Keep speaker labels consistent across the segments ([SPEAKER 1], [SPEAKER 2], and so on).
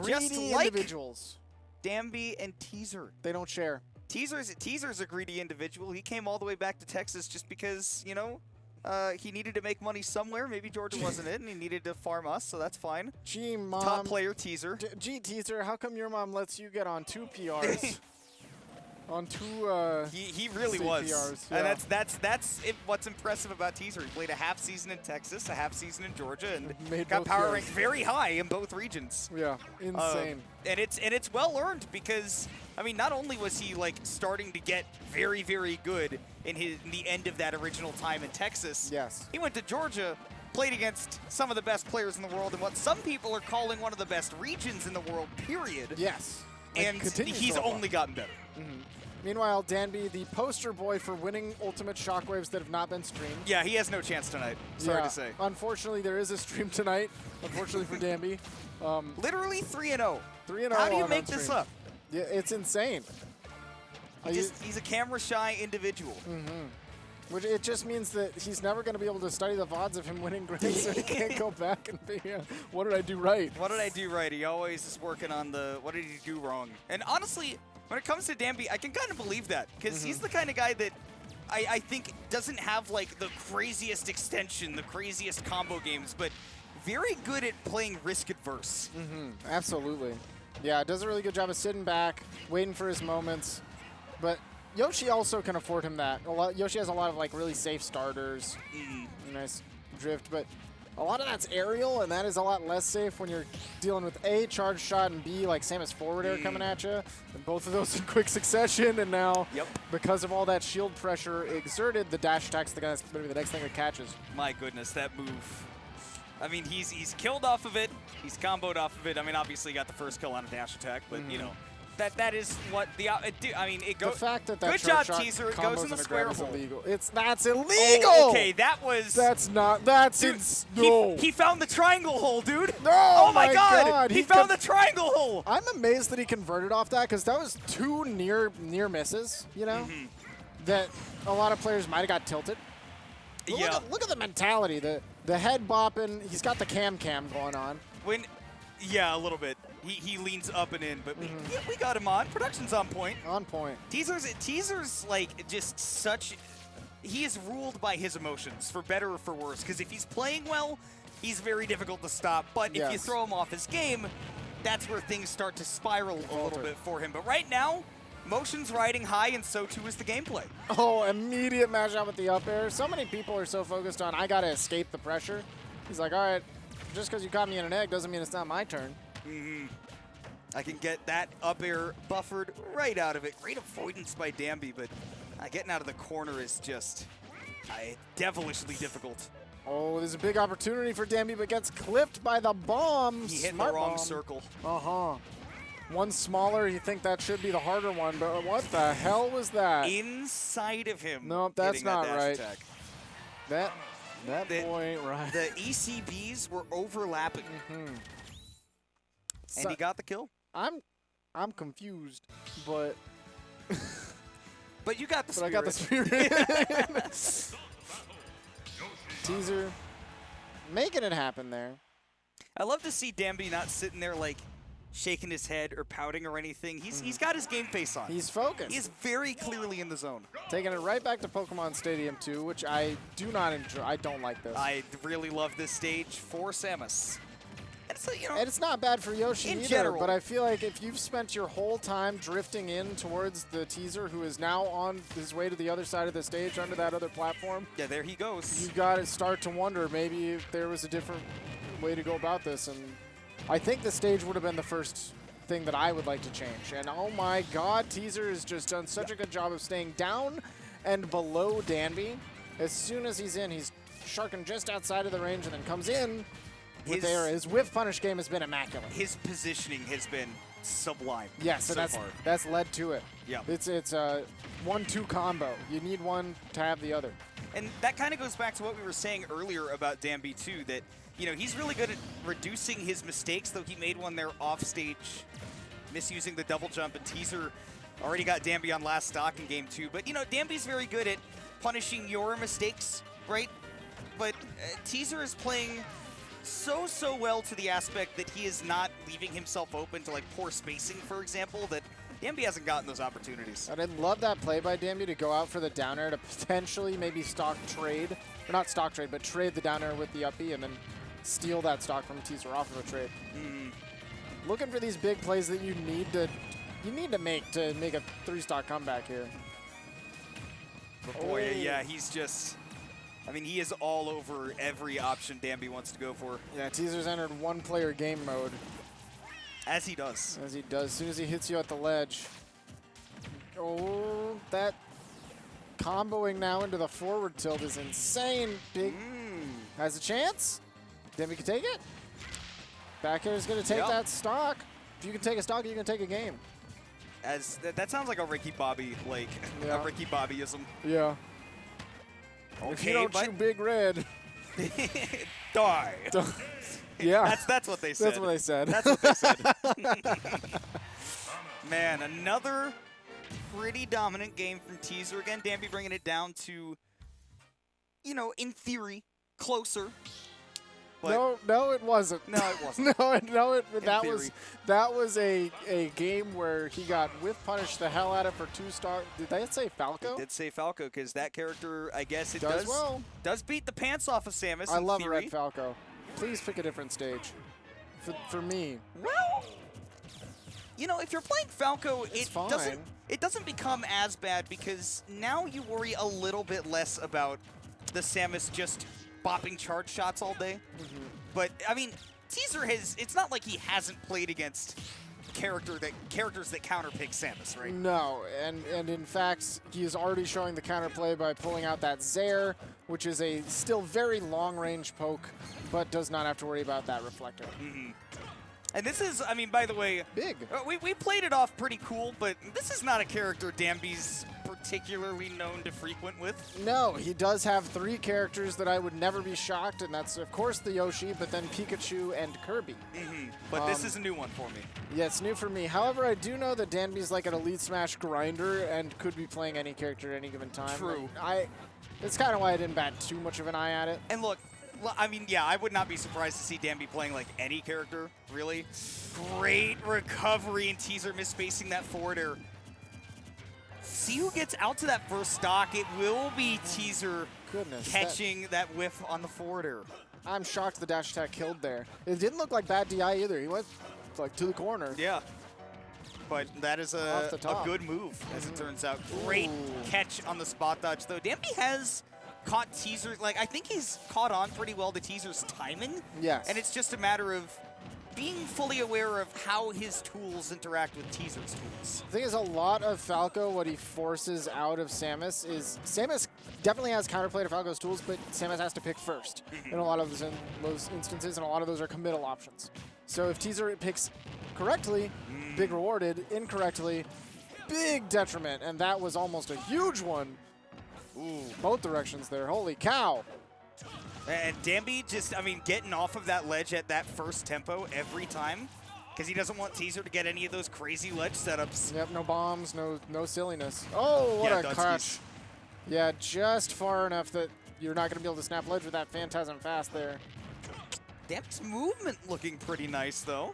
[SPEAKER 1] just like
[SPEAKER 2] individuals.
[SPEAKER 1] Danbi and Teaser.
[SPEAKER 2] They don't share.
[SPEAKER 1] Teaser's a greedy individual. He came all the way back to Texas just because, you know, he needed to make money somewhere. Maybe Georgia wasn't it, and he needed to farm us, so that's fine.
[SPEAKER 2] Gee, Mom.
[SPEAKER 1] Top player, Teaser.
[SPEAKER 2] Gee, Teaser, how come your mom lets you get on 2 PRs? On 2
[SPEAKER 1] he really was.
[SPEAKER 2] PRs, yeah.
[SPEAKER 1] And that's what's impressive about Teaser. He played a half season in Texas, a half season in Georgia, and
[SPEAKER 2] made
[SPEAKER 1] got
[SPEAKER 2] both
[SPEAKER 1] power
[SPEAKER 2] PRs.
[SPEAKER 1] ranked very high in both regions.
[SPEAKER 2] Yeah, insane.
[SPEAKER 1] And it's well earned because, I mean, not only was he like starting to get very, very good in the end of that original time in Texas.
[SPEAKER 2] Yes.
[SPEAKER 1] He went to Georgia, played against some of the best players in the world, and what some people are calling one of the best regions in the world. Period.
[SPEAKER 2] Yes.
[SPEAKER 1] And he's only gotten better.
[SPEAKER 2] Meanwhile, Danbi, the poster boy for winning ultimate shockwaves that have not been streamed.
[SPEAKER 1] Yeah, he has no chance tonight. Sorry to say.
[SPEAKER 2] Unfortunately, there is a stream tonight. Unfortunately for Danbi.
[SPEAKER 1] Literally 3-0.
[SPEAKER 2] 3-0.
[SPEAKER 1] How do you make this up?
[SPEAKER 2] Yeah, it's insane.
[SPEAKER 1] He's a camera-shy individual.
[SPEAKER 2] Which it just means that he's never going to be able to study the VODs of him winning Grands, so he can't go back and figure out, what did I do right?
[SPEAKER 1] What did I do right? He always is working on the, what did he do wrong? And honestly, when it comes to Danbi, I can kind of believe that, because he's the kind of guy that I think doesn't have like the craziest extension, the craziest combo games, but very good at playing risk-adverse.
[SPEAKER 2] Absolutely. Yeah, does a really good job of sitting back, waiting for his moments, but Yoshi also can afford him that. Yoshi has a lot of like really safe starters, nice drift, but a lot of that's aerial, and that is a lot less safe when you're dealing with A, charge shot, and B, like Samus forward air coming at you, and both of those in quick succession, and now, because of all that shield pressure exerted, the dash attack's going to be the next thing that catches.
[SPEAKER 1] My goodness, that move. I mean, he's killed off of it, he's comboed off of it. I mean, obviously he got the first kill on a dash attack, but you know, that is what the I mean, it goes.
[SPEAKER 2] The fact that
[SPEAKER 1] good job, Teaser. It goes in the square hole.
[SPEAKER 2] Illegal. That's illegal.
[SPEAKER 1] Oh, okay, that was.
[SPEAKER 2] That's not. That's
[SPEAKER 1] dude,
[SPEAKER 2] no.
[SPEAKER 1] He found the triangle hole, dude.
[SPEAKER 2] No.
[SPEAKER 1] Oh my God. He found the triangle hole.
[SPEAKER 2] I'm amazed that he converted off that, because that was 2 near misses. You know, that a lot of players might have got tilted. But look at the mentality. The head bopping. He's got the cam going on.
[SPEAKER 1] Yeah, a little bit. He leans up and in, but we got him on. Production's on point.
[SPEAKER 2] On point.
[SPEAKER 1] Teaser's like just such. He is ruled by his emotions, for better or for worse. Because if he's playing well, he's very difficult to stop. But if you throw him off his game, that's where things start to spiral a little bit for him. But right now, motion's riding high, and so too is the gameplay.
[SPEAKER 2] Oh, immediate match out with the up air. So many people are so focused on, I got to escape the pressure. He's like, all right, just because you caught me in an egg doesn't mean it's not my turn.
[SPEAKER 1] I can get that up air buffered right out of it. Great avoidance by Danbi, but getting out of the corner is just devilishly difficult.
[SPEAKER 2] Oh, there's a big opportunity for Danbi, but gets clipped by the bomb.
[SPEAKER 1] He hit the wrong circle.
[SPEAKER 2] One smaller, you think that should be the harder one, but what the hell was that?
[SPEAKER 1] Inside of him.
[SPEAKER 2] Nope, that's not right.
[SPEAKER 1] Attack.
[SPEAKER 2] That boy ain't right.
[SPEAKER 1] The ECBs were overlapping. And he got the kill.
[SPEAKER 2] I'm confused, but
[SPEAKER 1] but you got the spirit.
[SPEAKER 2] I got the spirit. Teaser making it happen there.
[SPEAKER 1] I love to see Danbi not sitting there like shaking his head or pouting or anything. He's got his game face on.
[SPEAKER 2] He's focused.
[SPEAKER 1] He's very clearly in the zone.
[SPEAKER 2] Taking it right back to Pokemon Stadium 2, which I do not enjoy. I don't like this.
[SPEAKER 1] I really love this stage for Samus.
[SPEAKER 2] And it's not bad for Yoshi
[SPEAKER 1] in
[SPEAKER 2] either,
[SPEAKER 1] general.
[SPEAKER 2] But I feel like if you've spent your whole time drifting in towards the Teaser, who is now on his way to the other side of the stage under that other platform.
[SPEAKER 1] Yeah, there he goes.
[SPEAKER 2] You've got to start to wonder maybe if there was a different way to go about this. And I think the stage would have been the first thing that I would like to change. And oh my God, Teaser has just done such a good job of staying down and below Danbi. As soon as he's in, he's sharking just outside of the range and then comes in. His whiff punish game has been immaculate.
[SPEAKER 1] His positioning has been sublime.
[SPEAKER 2] Yes, so and that's led to it.
[SPEAKER 1] Yeah,
[SPEAKER 2] it's a 1-2 combo. You need one to have the other.
[SPEAKER 1] And that kind of goes back to what we were saying earlier about Danbi too. That he's really good at reducing his mistakes. Though he made one there off stage, misusing the double jump, and Teaser already got Danbi on last stock in game 2. But Danbi's very good at punishing your mistakes, right? But Teaser is playing so well to the aspect that he is not leaving himself open to like poor spacing, for example, that Danbi hasn't gotten those opportunities.
[SPEAKER 2] And I love that play by Danbi to go out for the down air to potentially maybe stock trade, or not stock trade, but trade the down air with the uppy and then steal that stock from Teaser off of a trade. Looking for these big plays that you need to make a 3-stock comeback here.
[SPEAKER 1] But boy, yeah, he's just, I mean, he is all over every option Danbi wants to go for.
[SPEAKER 2] Yeah, Teaser's entered one-player game mode.
[SPEAKER 1] As he does.
[SPEAKER 2] As he does. As soon as he hits you at the ledge. Oh, that comboing now into the forward tilt is insane. Big has a chance. Danbi can take it. Back air is going to take that stock. If you can take a stock, you can take a game.
[SPEAKER 1] As that sounds like a Ricky Bobby, like a Ricky Bobbyism.
[SPEAKER 2] Yeah.
[SPEAKER 1] Okay,
[SPEAKER 2] if you don't chew big red,
[SPEAKER 1] die.
[SPEAKER 2] Yeah.
[SPEAKER 1] That's what they said.
[SPEAKER 2] That's what they said.
[SPEAKER 1] That's what they said. Man, another pretty dominant game from Teaser. Again, Danbi bringing it down to, you know, in theory, closer.
[SPEAKER 2] No, it wasn't.
[SPEAKER 1] No, it wasn't.
[SPEAKER 2] That was a game where he got whiff punished the hell out of for 2-star. Did they say Falco?
[SPEAKER 1] It did say Falco because that character, I guess it does beat the pants off of Samus.
[SPEAKER 2] I love Red Falco. Please pick a different stage. For me.
[SPEAKER 1] Well, you know, if you're playing Falco, it doesn't become as bad because now you worry a little bit less about the Samus just bopping charge shots all day. But, I mean, Teaser it's not like he hasn't played against characters that counterpick Samus, right?
[SPEAKER 2] No, and in fact, he is already showing the counterplay by pulling out that Zair, which is a still very long-range poke, but does not have to worry about that reflector.
[SPEAKER 1] And this is, I mean, by the way,
[SPEAKER 2] big.
[SPEAKER 1] We played it off pretty cool, but this is not a character Danbi's particularly known to frequent with.
[SPEAKER 2] No, he does have 3 characters that I would never be shocked, and that's, of course, the Yoshi, but then Pikachu and Kirby.
[SPEAKER 1] But this is a new one for me.
[SPEAKER 2] Yeah, it's new for me. However, I do know that Danbi's like an Elite Smash grinder and could be playing any character at any given time.
[SPEAKER 1] True.
[SPEAKER 2] It's kind of why I didn't bat too much of an eye at it.
[SPEAKER 1] And look, I mean, yeah, I would not be surprised to see Danbi playing like any character, really. Great recovery and Teaser misspacing that forward air. See who gets out to that first stock. It will be Teaser catching that whiff on the forward air.
[SPEAKER 2] I'm shocked the dash attack killed there. It didn't look like bad DI either. He went like to the corner.
[SPEAKER 1] Yeah. But that is a good move, as it turns out. Great catch on the spot dodge, though. Danbi has caught Teaser, like, I think he's caught on pretty well to Teaser's timing.
[SPEAKER 2] Yes.
[SPEAKER 1] And it's just a matter of being fully aware of how his tools interact with Teaser's tools.
[SPEAKER 2] The thing is, a lot of Falco, what he forces out of Samus is, Samus definitely has counterplay to Falco's tools, but Samus has to pick first in a lot of those instances, and a lot of those are committal options. So if Teaser picks correctly, big rewarded, incorrectly, big detriment, and that was almost a huge one. Ooh, both directions there. Holy cow.
[SPEAKER 1] And Danbi just, I mean, getting off of that ledge at that first tempo every time because he doesn't want Teaser to get any of those crazy ledge setups.
[SPEAKER 2] Yep, no bombs, no silliness. Oh, what a crush. Yeah, just far enough that you're not going to be able to snap ledge with that Phantasm fast there.
[SPEAKER 1] Danbi's movement looking pretty nice, though.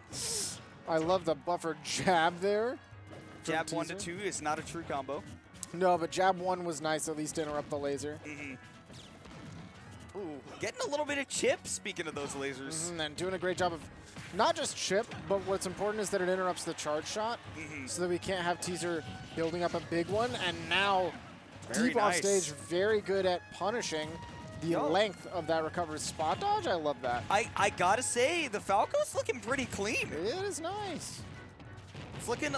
[SPEAKER 2] I love the buffer jab there.
[SPEAKER 1] Jab 1 to 2 is not a true combo.
[SPEAKER 2] No, but jab 1 was nice, at least to interrupt the laser.
[SPEAKER 1] Ooh, getting a little bit of chip, speaking of those lasers.
[SPEAKER 2] And doing a great job of not just chip, but what's important is that it interrupts the charge shot so that we can't have Teaser building up a big one. And now, deep off stage, very good at punishing the length of that recovered spot dodge. I love that.
[SPEAKER 1] I gotta say, the Falco's looking pretty clean.
[SPEAKER 2] It is nice.
[SPEAKER 1] It's looking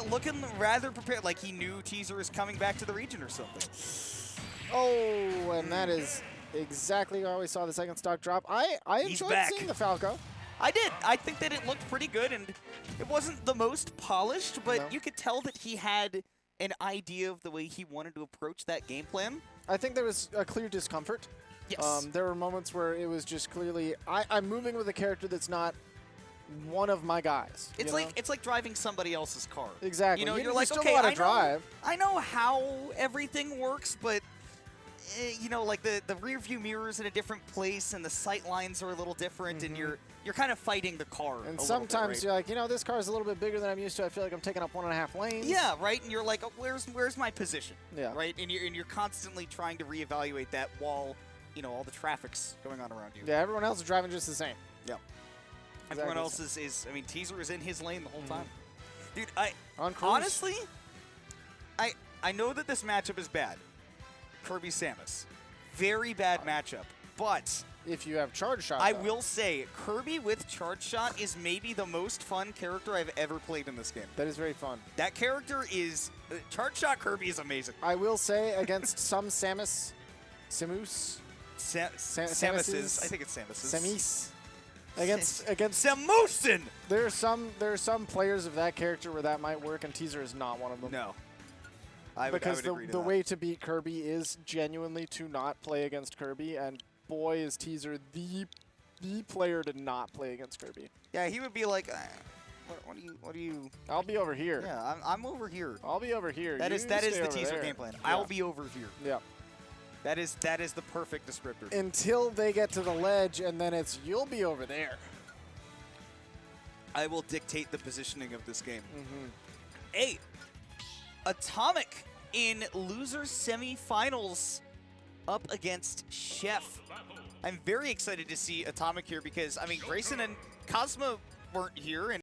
[SPEAKER 1] rather prepared, like he knew Teaser is coming back to the region or something.
[SPEAKER 2] Oh, and that is exactly how we saw the second stock drop. I enjoyed seeing the Falco.
[SPEAKER 1] I did. I think that it looked pretty good, and it wasn't the most polished, but you could tell that he had an idea of the way he wanted to approach that game plan.
[SPEAKER 2] I think there was a clear discomfort.
[SPEAKER 1] Yes.
[SPEAKER 2] There were moments where it was just clearly, I'm moving with a character that's not one of my guys.
[SPEAKER 1] It's like driving somebody else's car.
[SPEAKER 2] Exactly.
[SPEAKER 1] You know,
[SPEAKER 2] you're
[SPEAKER 1] like,
[SPEAKER 2] still
[SPEAKER 1] okay,
[SPEAKER 2] know how to drive.
[SPEAKER 1] I know how everything works, but you know, like the rear view mirror is in a different place and the sight lines are a little different, and you're kind of fighting the car.
[SPEAKER 2] And
[SPEAKER 1] a
[SPEAKER 2] sometimes
[SPEAKER 1] little bit, right?
[SPEAKER 2] you're like, you know, this car is a little bit bigger than I'm used to. I feel like I'm taking up 1.5 lanes.
[SPEAKER 1] Yeah, right. And you're like, oh, where's my position?
[SPEAKER 2] Yeah.
[SPEAKER 1] Right. And you're constantly trying to reevaluate that while, you know, all the traffic's going on around you.
[SPEAKER 2] Yeah, everyone else is driving just the same.
[SPEAKER 1] Yeah.
[SPEAKER 2] Exactly.
[SPEAKER 1] Everyone else is. I mean, Teaser is in his lane the whole time. Dude,
[SPEAKER 2] On cruise.
[SPEAKER 1] honestly, I know that this matchup is bad. Kirby Samus, very bad matchup. But
[SPEAKER 2] if you have charge shot,
[SPEAKER 1] I will say, Kirby with charge shot is maybe the most fun character I've ever played in this game.
[SPEAKER 2] that is very fun.
[SPEAKER 1] That character is charge shot. Kirby is amazing.
[SPEAKER 2] I will say against some Samus,
[SPEAKER 1] Samus's.
[SPEAKER 2] Samus's?
[SPEAKER 1] I think it's Samus's.
[SPEAKER 2] Samis. Against
[SPEAKER 1] Samusin.
[SPEAKER 2] there are some players of that character where that might work, and Teaser is not one of them.
[SPEAKER 1] No. I
[SPEAKER 2] because
[SPEAKER 1] would agree to
[SPEAKER 2] the
[SPEAKER 1] that.
[SPEAKER 2] way to beat Kirby is genuinely to not play against Kirby, and boy is Teaser the player to not play against Kirby.
[SPEAKER 1] Yeah, he would be like, what do you?
[SPEAKER 2] I'll be over here.
[SPEAKER 1] Yeah, I'm over here.
[SPEAKER 2] I'll be over here.
[SPEAKER 1] That
[SPEAKER 2] You
[SPEAKER 1] is
[SPEAKER 2] stay
[SPEAKER 1] the
[SPEAKER 2] over
[SPEAKER 1] Teaser
[SPEAKER 2] there.
[SPEAKER 1] game plan.
[SPEAKER 2] Yeah.
[SPEAKER 1] I'll be over here.
[SPEAKER 2] Yeah.
[SPEAKER 1] That is the perfect descriptor.
[SPEAKER 2] Until they get to the ledge, and then it's you'll be over there.
[SPEAKER 1] I will dictate the positioning of this game. Hey, Atomic in losers semifinals up against Chef. I'm very excited to see Atomic here because, I mean, Grayson and Cosmo weren't here, and